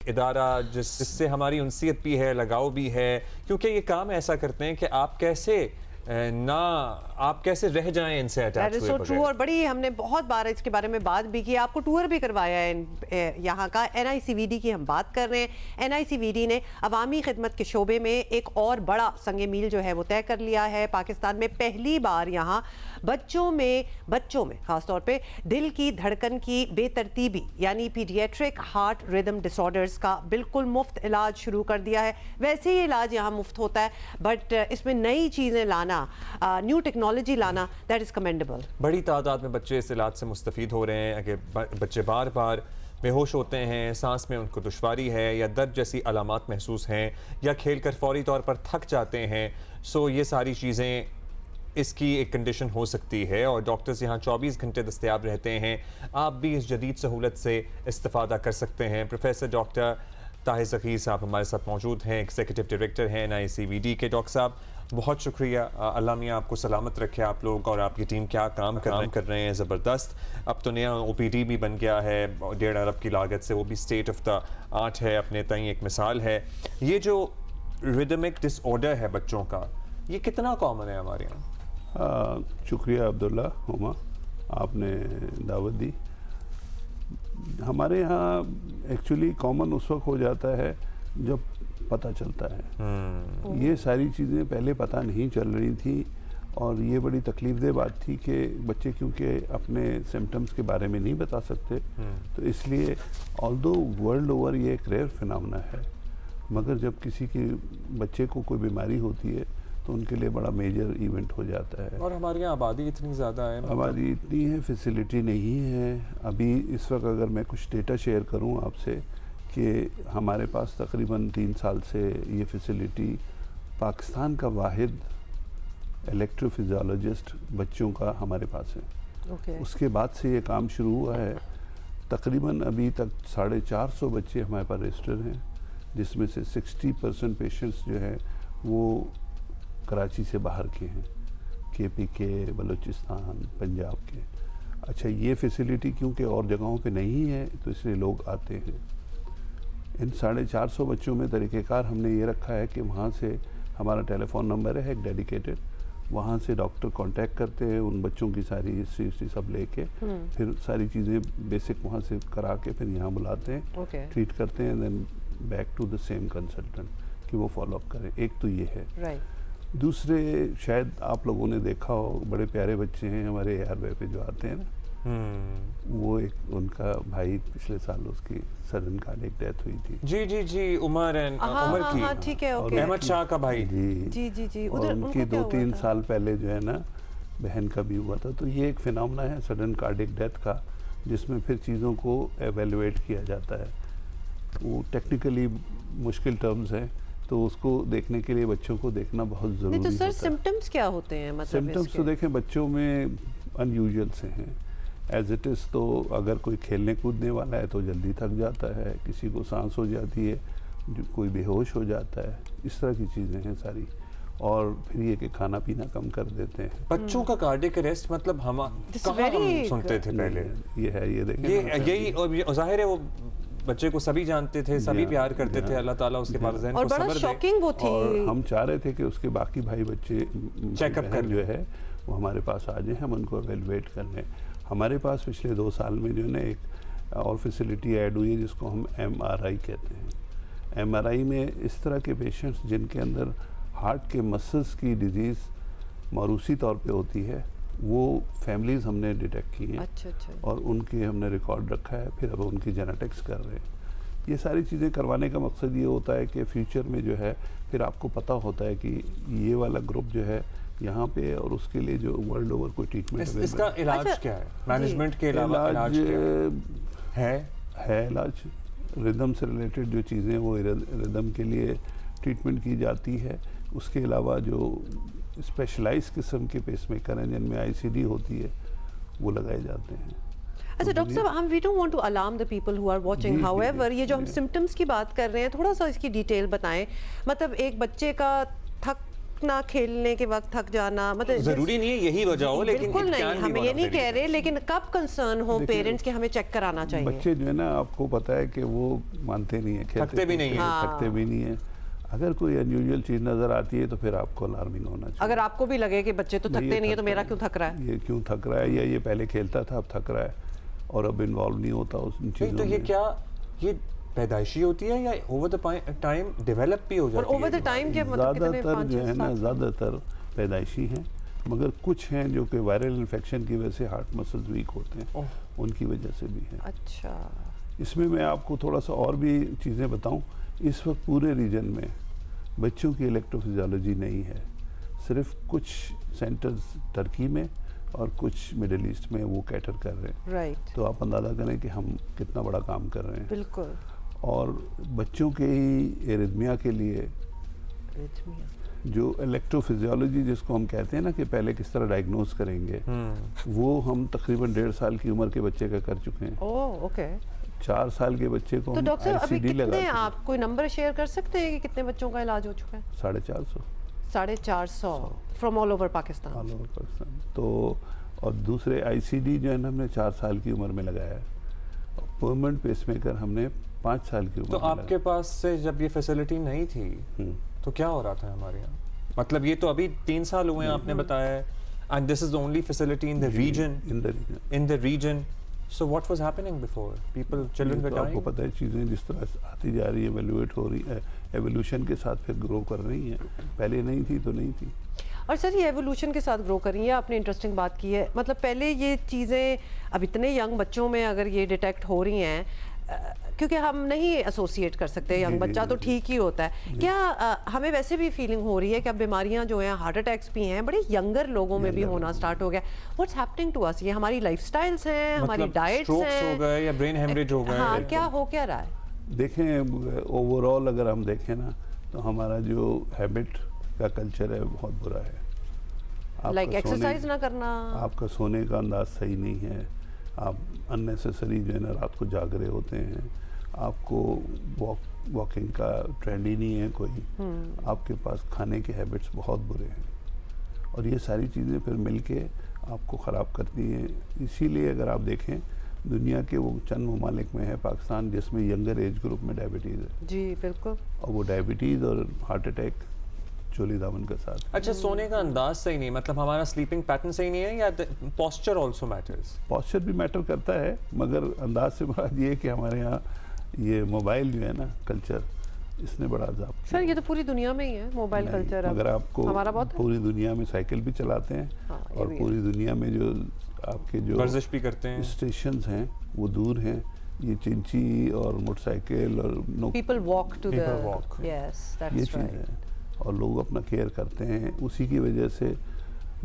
इदारा जिससे हमारी उनसियत भी है, लगाव भी है, क्योंकि ये काम ऐसा करते हैं कि आप कैसे रह जाएं इनसे अटैच हुए सो ट्रू। और बड़ी हमने बहुत बार इसके बारे में बात भी की, आपको टूर भी करवाया है यहाँ का। NICVD की हम बात कर रहे हैं। NICVD ने अवामी खिदमत के शोबे में एक और बड़ा संगे मील जो है वो तय कर लिया है। पाकिस्तान में पहली बार यहाँ बच्चों में खासतौर पे दिल की धड़कन की बेतरतीबी यानी पीडियाट्रिक हार्ट रिदम डिसऑर्डर्स का बिल्कुल मुफ्त इलाज शुरू कर दिया है। वैसे ही इलाज यहाँ मुफ्त होता है, बट इसमें नई चीज़ें लाना, न्यू टेक्नोलॉजी लाना, दैट इज़ कमेंडेबल। बड़ी तादाद में बच्चे इस इलाज से मुस्तफ़ीद हो रहे हैं। अगर बच्चे बार बार बेहोश होते हैं, सांस में उनको दुश्वारी है या दर्द जैसी अलामात महसूस हैं या खेल कर फौरी तौर पर थक जाते हैं, सो ये सारी चीज़ें इसकी एक कंडीशन हो सकती है। और डॉक्टर्स यहाँ 24 घंटे दस्तयाब रहते हैं। आप भी इस जदीद सहूलत से इस्तेफ़ादा कर सकते हैं। प्रोफेसर डॉक्टर ताहिर ज़कीर साहब हमारे साथ मौजूद हैं, एग्जीक्यूटिव डायरेक्टर हैं NICVD के। डॉक्टर साहब बहुत शुक्रिया, अल्लाह मियाँ आपको सलामत रखे। आप लोग और आपकी टीम क्या काम कर रहे हैं, ज़बरदस्त। अब तो नया OPD भी बन गया है 1.5 अरब की लागत से, वो भी स्टेट ऑफ द आर्ट है, अपने तई एक मिसाल है। ये जो रिदमिक डिसऑर्डर है बच्चों का, ये कितना कॉमन है हमारे यहाँ? शुक्रिया अब्दुल्ला हुमा, आपने दावत दी। हमारे यहाँ एक्चुअली कॉमन उस वक्त हो जाता है जब पता चलता है। ये सारी चीज़ें पहले पता नहीं चल रही थी और ये बड़ी तकलीफ़देह बात थी कि बच्चे क्योंकि अपने सिम्टम्स के बारे में नहीं बता सकते, तो इसलिए ऑल्दो वर्ल्ड ओवर ये एक रेयर फिनोमेना है, मगर जब किसी के बच्चे को कोई बीमारी होती है तो उनके लिए बड़ा मेजर इवेंट हो जाता है। और हमारे यहाँ आबादी इतनी ज़्यादा है, आबादी इतनी है, फैसिलिटी नहीं है। अभी इस वक्त अगर मैं कुछ डेटा शेयर करूँ आपसे कि हमारे पास तकरीबन 3 साल से ये फैसिलिटी, पाकिस्तान का वाहिद इलेक्ट्रोफिजियोलॉजिस्ट बच्चों का हमारे पास है। उसके बाद से ये काम शुरू हुआ है। तकरीबन अभी तक 450 बच्चे हमारे पास रजिस्टर हैं, जिसमें से 60% पेशेंट्स जो हैं वो कराची से बाहर के हैं, KP के, बलूचिस्तान, पंजाब के। अच्छा, ये फैसिलिटी क्योंकि और जगहों पे नहीं है तो इसलिए लोग आते हैं। इन 450 बच्चों में तरीक़ेकार हमने ये रखा है कि वहाँ से हमारा टेलीफोन नंबर है एक डेडिकेटेड, वहाँ से डॉक्टर कांटेक्ट करते हैं, उन बच्चों की सारी हिस्ट्री सब लेके फिर सारी चीज़ें बेसिक वहाँ से करा के फिर यहाँ बुलाते हैं, ट्रीट करते हैं, then back to the same consultant कि वो फॉलोअप करें। एक तो ये है। दूसरे, शायद आप लोगों ने देखा हो, बड़े प्यारे बच्चे हैं हमारे ARY पे जो आते हैं ना, वो एक उनका भाई पिछले साल उसकी सडन कार्डियक डेथ हुई थी। जी उमर की, ठीक है, अहमद शाह का भाई। जी और उनकी 2-3 साल पहले जो है ना बहन का भी हुआ था। तो ये एक फिनोमेना है सडन कार्डियक डेथ का, जिसमें फिर चीज़ों को एवेलुएट किया जाता है। वो टेक्निकली मुश्किल टर्म्स हैं, तो उसको देखने के लिए बच्चों को देखना बहुत ज़रूरी है। तो सर सिम्टम्स क्या होते हैं? मतलब सिम्टम्स तो देखें बच्चों में अनयूजुअल से हैं। एज इट इज़ तो अगर कोई खेलने कूदने वाला है तो जल्दी थक जाता है, किसी को सांस हो जाती है, कोई बेहोश हो जाता है, इस तरह की चीज़ें हैं सारी। और फिर ये कि खाना पीना कम कर देते हैं। बच्चों का कार्डियक अरेस्ट मतलब हम सुनते थे पहले, ये है, ये देखें, यही और जाहिर है वो बच्चे को सभी जानते थे, सभी प्यार करते थे। अल्लाह ताला उसके वालिदैन को सब्र दे। शॉकिंग वो थी। और हम चाह रहे थे कि उसके बाकी भाई बच्चे चेकअप कर जो है वो हमारे पास आ जाए, हम उनको एवेलुएट कर लें। हमारे पास पिछले 2 साल में जो है ना एक और फैसिलिटी ऐड हुई है जिसको हम MRI कहते हैं। MRI में इस तरह के पेशेंट्स जिनके अंदर हार्ट के मसल्स की डिजीज़ मौरूसी तौर पे होती है, वो फैमिलीज़ हमने डिटेक्ट की हैं। अच्छा। और उनके हमने रिकॉर्ड रखा है, फिर अब उनकी जेनेटिक्स कर रहे हैं। ये सारी चीज़ें करवाने का मकसद ये होता है कि फ्यूचर में जो है फिर आपको पता होता है कि ये वाला ग्रुप जो है यहाँ पे, और उसके लिए जो वर्ल्ड ओवर कोई ट्रीटमेंट इसका इलाज क्या है? मैनेजमेंट के अलावा इलाज है इलाज रिदम से रिलेटेड जो चीज़ें वो रिदम के लिए ट्रीटमेंट की जाती है। उसके अलावा जो स्पेशलाइज किस्म के पेसमेकर हैं जिनमें ICD होती है वो लगाए जाते हैं। अच्छा डॉक्टर साहब, हम we don't want to alarm the people who are watching, however ये जो हम सिम्टम्स की बात कर रहे हैं थोड़ा सा इसकी डिटेल बताएं। मतलब एक बच्चे का थक ना खेलने के वक्त थक जाना, मतलब जरूरी नहीं है यही वजह हो, लेकिन बिल्कुल नहीं, हम ये नहीं कह रहे, लेकिन कब कंसर्न हो पेरेंट्स के हमें चेक कराना चाहिए। बच्चे जो है ना, आपको पता है कि वो मानते नहीं है, थकते भी नहीं है, थकते भी नहीं है। अगर कोई अनयूजुअल चीज नजर आती है तो फिर आपको अलार्मिंग होना चाहिए। अगर आपको भी लगे कि बच्चे तो थकते नहीं है तो मेरा क्यों थक रहा है, ये क्यों थक रहा है, या ये पहले खेलता था अब थक रहा है और अब इन्वॉल्व नहीं होता उन चीजों तो ये में। क्या ये पैदाइशी होती है या ओवर द टाइम डेवलप भी हो जाती है? ओवर द टाइम क्या मतलब कितने, ज़्यादातर 5 जो है ना, 7 ज़्यादातर पैदाइशी हैं, मगर कुछ हैं जो कि वायरल इन्फेक्शन की वजह से हार्ट मसल्स वीक होते हैं, उनकी वजह से भी है। अच्छा, इसमें मैं आपको थोड़ा सा और भी चीज़ें बताऊं। इस वक्त पूरे रीजन में बच्चों की इलेक्ट्रोफिजियोलॉजी नहीं है, सिर्फ कुछ सेंटर्स टर्की में और कुछ मिडिल ईस्ट में वो कैटर कर रहे हैं। राइट, तो आप अंदाज़ा करें कि हम कितना बड़ा काम कर रहे हैं। बिल्कुल। और बच्चों के ही एरिथमिया के लिए जो इलेक्ट्रोफिजियोलॉजी जिसको हम कहते हैं ना कि पहले किस तरह डायग्नोज करेंगे, वो हम तकरीबन 1.5 साल की उम्र के बच्चे का कर चुके हैं। ओह, ओके। 4 साल के बच्चे को तो हम डॉक्टर अभी ICD लगा कितने, आप कोई नंबर शेयर कर सकते हैं कि कितने बच्चों का इलाज हो चुका है? 450 450 from all over Pakistan. All over Pakistan. तो और दूसरे ICD जो है ना, हमने 4 साल की उम्र में लगाया है। परमानेंट पेसमेकर हमने 5 साल की उम्र तो में आपके पास से जब ये फैसिलिटी नहीं थी तो क्या हो रहा था हमारे यहाँ? मतलब ये तो अभी 3 साल हुए हैं आपने बताया, and this is the only facility in the region, in the region. So what was happening before? Children were तो dying? आपको पता है चीज़ें जिस तरह आती जा रही है, एवोल्यूएट हो रही है, एवोल्यूशन के साथ फिर ग्रो कर रही हैं। पहले नहीं थी तो नहीं थी। और सर ये एवोल्यूशन के साथ ग्रो कर रही है, आपने इंटरेस्टिंग बात की है। मतलब पहले ये चीज़ें अब इतने यंग बच्चों में अगर ये डिटेक्ट हो रही हैं, क्योंकि हम नहीं एसोसिएट कर सकते, यंग बच्चा तो ठीक ही होता है, क्या हमें वैसे भी फीलिंग हो रही है कि अब बीमारियां जो हैं, हार्ट अटैक्स भी हैं, बड़े यंगर लोगों में भी होना स्टार्ट हो गया? What's happening to us? ये हमारी लाइफस्टाइल्स हैं, हमारी डाइट्स हैं, हो गए या ब्रेन हेमरेज हो गए? हाँ, क्या हो क्या रहा है? देखें ओवरऑल अगर हम देखें ना, तो हमारा जो हैबिट का कल्चर है बहुत बुरा है। लाइक एक्सरसाइज ना करना, आपका सोने का अंदाज सही नहीं है, आप अननेसेसरी जो है ना रात को जाग रहे होते हैं, आपको वॉकिंग का ट्रेंड ही नहीं है कोई, आपके पास खाने के हैबिट्स बहुत बुरे हैं, और ये सारी चीज़ें फिर मिलके आपको ख़राब करती हैं। इसीलिए अगर आप देखें दुनिया के वो चंद ममालिक में है पाकिस्तान जिसमें यंगर एज ग्रुप में डायबिटीज़ है। जी बिल्कुल। और वो डायबिटीज़ और हार्ट अटैक चोली दामन के साथ। अच्छा, सोने का अंदाज सही नहीं, मतलब हमारा स्लीपिंग पैटर्न सही नहीं है, या पोस्चर आल्सो मैटर्स? पोस्चर भी मैटर करता है, मगर अंदाज से बात ये है कि हमारे यहाँ ये मोबाइल जो है ना कल्चर, इसने बड़ा अजाब किया। सर ये तो पूरी दुनिया में ही है मोबाइल कल्चर। अगर आपको हमारा बहुत पूरी दुनिया में साइकिल भी चलाते हैं, हाँ, और पूरी दुनिया में जो आपके जो वर्जिश भी करते हैं, स्टेशंस हैं वो दूर हैं, ये चिंची और मोटरसाइकिल और people walk to People walk. Yes ये दैट्स चीज़ राइट। है, और लोग अपना केयर करते हैं, उसी की वजह से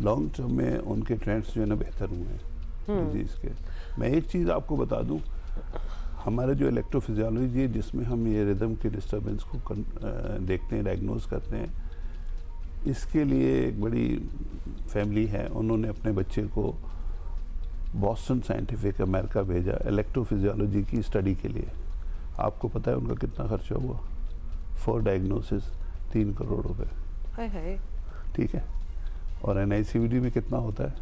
लॉन्ग टर्म में उनके ट्रेंड्स जो है ना बेहतर हुए हैं डिजीज़ के। मैं एक चीज़ आपको बता दूं, हमारा जो इलेक्ट्रोफिजियोलॉजी है जिसमें हम ये रिदम के डिस्टर्बेंस को देखते हैं, डायग्नोज करते हैं, इसके लिए एक बड़ी फैमिली है, उन्होंने अपने बच्चे को बॉस्टन साइंटिफिक अमेरिका भेजा इलेक्ट्रोफिजियोलॉजी की स्टडी के लिए। आपको पता है उनका कितना खर्चा हुआ? फॉर डायग्नोसिस 3 करोड़ रुपए। ठीक है, और NICVD में कितना होता है?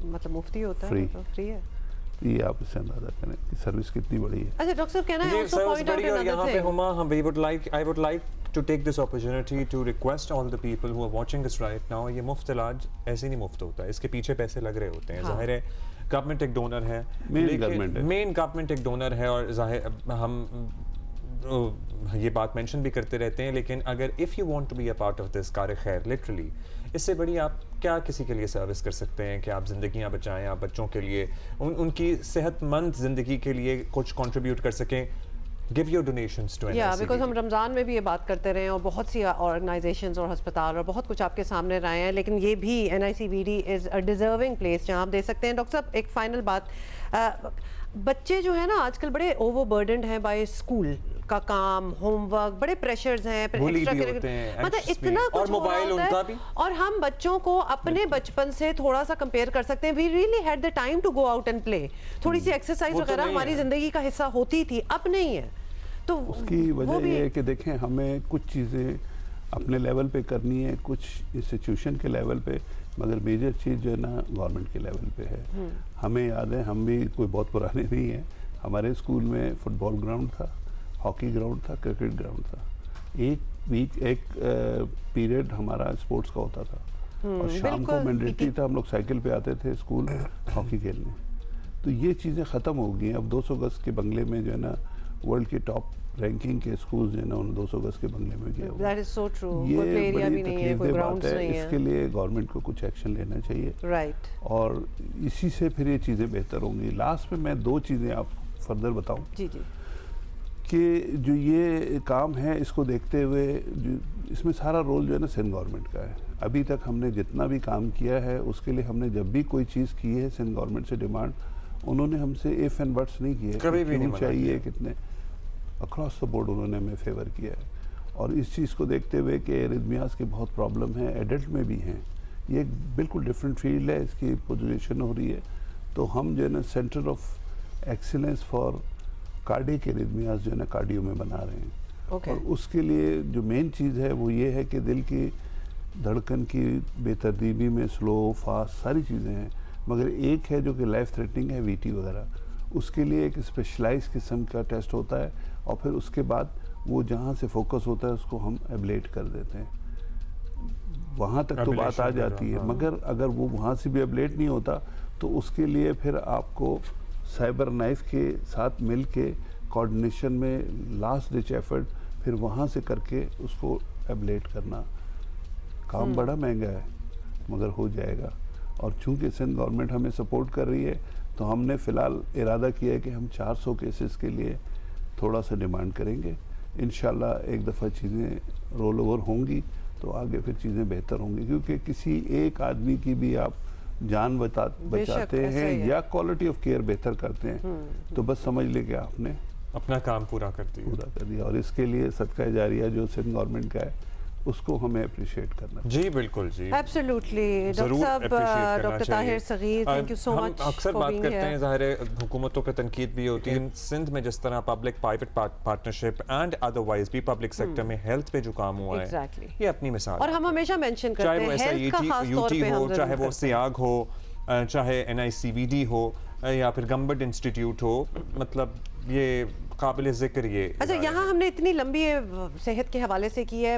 मतलब मुफ्ती होता है, फ्री। फ्री है। ये आप इससे अंदाजा करें कि सर्विस कितनी बड़ी है। अच्छा डॉक्टर साहब, कहना है also point out another thing. I would like to take this opportunity to request all the people who are watching this right now, ये मुफ्त इलाज ऐसे नहीं मुफ्त होता है, इसके पीछे पैसे लग रहे होते हैं। हाँ। जाहिर है गवर्नमेंट एक डोनर है, Main मेन गवर्नमेंट एक डोनर है, और जाहिर हम ये बात मेंशन भी करते रहते हैं, लेकिन अगर if you want to be a part of this car खैर, लिटरली इससे बड़ी आप क्या किसी के लिए सर्विस कर सकते हैं कि आप ज़िंदगियां बचाएं, आप बच्चों के लिए उनकी सेहतमंद ज़िंदगी के लिए कुछ कंट्रीब्यूट कर सकें। Give your donations to NICVD। Because हम रमज़ान में भी ये बात करते रहे और बहुत सी ऑर्गेनाइजेशंस और अस्पताल और बहुत कुछ आपके सामने रहे हैं, लेकिन ये भी NICVD is a deserving place जहाँ आप दे सकते हैं। डॉक्टर साहब एक फाइनल बात, बच्चे जो है ना आजकल बड़े ओवरबर्डनड हैं बाय स्कूल का काम, होमवर्क, बड़े प्रेशर्स हैं, मतलब इतना कुछ और मोबाइल उनका भी, और हम बच्चों को अपने बचपन से थोड़ा सा कंपेयर कर सकते हैं। We really had the time to go out and play, थोड़ी सी एक्सरसाइज वगैरह हमारी जिंदगी का हिस्सा होती थी, अब नहीं है। तो उसकी वजह ये है कि देखें हमें कुछ चीज़ें अपने लेवल पे करनी है, कुछ इंस्टीट्यूशन के लेवल पे, मगर मेजर चीज़ जो है ना गवर्नमेंट के लेवल पे है। हमें याद है, हम भी कोई बहुत पुराने नहीं हैं, हमारे स्कूल में फुटबॉल ग्राउंड था, हॉकी ग्राउंड था, क्रिकेट ग्राउंड था। एक पीरियड हमारा स्पोर्ट्स का होता था और शाम को मैंडेटरी था, हम लोग साइकिल पे आते थे स्कूल हॉकी खेलने। तो ये चीज़ें ख़त्म हो गई हैं। अब 200 गज के बंगले में जो है ना वर्ल्ड के टॉप रैंकिंग के स्कूल जो है ना उन्होंने 200 गज के बंगले में किया हुआ। That is so true. ये कोई play area भी बड़ी नहीं है, कोई तकलीफदेह grounds बात है। नहीं है। इसके लिए गवर्नमेंट को कुछ एक्शन लेना चाहिए, राइट। और इसी से फिर ये चीज़ें बेहतर होंगी। लास्ट में मैं 2 चीज़ें आप फर्दर बताऊं जी जी। कि जो ये काम है इसको देखते हुए इसमें सारा रोल जो है ना सिंध गवर्नमेंट का है। अभी तक हमने जितना भी काम किया है उसके लिए हमने जब भी कोई चीज़ की है सिंध गवर्नमेंट से डिमांड, उन्होंने हमसे इफ एंड बट्स नहीं किए, कभी भी नहीं चाहिए कितने, अक्रॉस द बोर्ड उन्होंने हमें फेवर किया है। और इस चीज़ को देखते हुए कि एरिथमियास की बहुत प्रॉब्लम है, एडल्ट में भी हैं, ये एक बिल्कुल डिफरेंट फील्ड है, इसकी पोजिशन हो रही है। तो हम जो है ना centre of excellence for cardiac arrhythmias जो है ना कार्डियो में बना रहे हैं। Okay. और उसके लिए जो मेन चीज़ है वो ये है कि दिल की धड़कन की बेतरतीबी में स्लो फास्ट सारी चीज़ें हैं, मगर एक है जो कि लाइफ थ्रेटनिंग है, वीटी वगैरह। उसके लिए एक स्पेशलाइज किस्म का टेस्ट होता है और फिर उसके बाद वो जहाँ से फोकस होता है उसको हम एब्लेट कर देते हैं। वहाँ तक तो बात आ जाती है, मगर अगर वो वहाँ से भी एब्लेट नहीं होता तो उसके लिए फिर आपको साइबर नाइफ के साथ मिल के कोऑर्डिनेशन में लास्ट डिच एफर्ट फिर वहाँ से करके उसको एब्लेट करना। काम बड़ा महंगा है मगर हो जाएगा। और चूंकि सिंध गवर्नमेंट हमें सपोर्ट कर रही है तो हमने फ़िलहाल इरादा किया है कि हम 400 केसेस के लिए थोड़ा सा डिमांड करेंगे। इंशाल्लाह एक दफ़ा चीज़ें रोल ओवर होंगी तो आगे फिर चीज़ें बेहतर होंगी, क्योंकि किसी एक आदमी की भी आप जान बचाते हैं या क्वालिटी ऑफ केयर बेहतर करते हैं तो बस समझ ले कि आपने अपना काम पूरा कर दिया। और इसके लिए सदका जारिया जो सिंध गवर्नमेंट का है उसको हमें अप्रिशिएट करना। जी बिल्कुल जी, एब्सोल्युटली। डॉक्टर साहब, doctor Tahir Sagir, thank you so much. अक्सर बात करते हैं, ज़ाहिर है हुकूमतों पे तनकीद भी होती है। सिंध में जिस तरह public private partnership and otherwise भी पब्लिक सेक्टर में हेल्थ पे जो काम हुआ है, ये अपनी मिसाल। और हम हमेशा मेंशन करते हैं हेल्थ का खास तौर पे हो, चाहे वो सियाग हो, चाहे NICVD हो या फिर गम्बर्ट इंस्टीट्यूट हो, मतलब ये काबिल ज़िक्र ये। अच्छा, यहाँ हमने इतनी लंबी सेहत के हवाले से की है।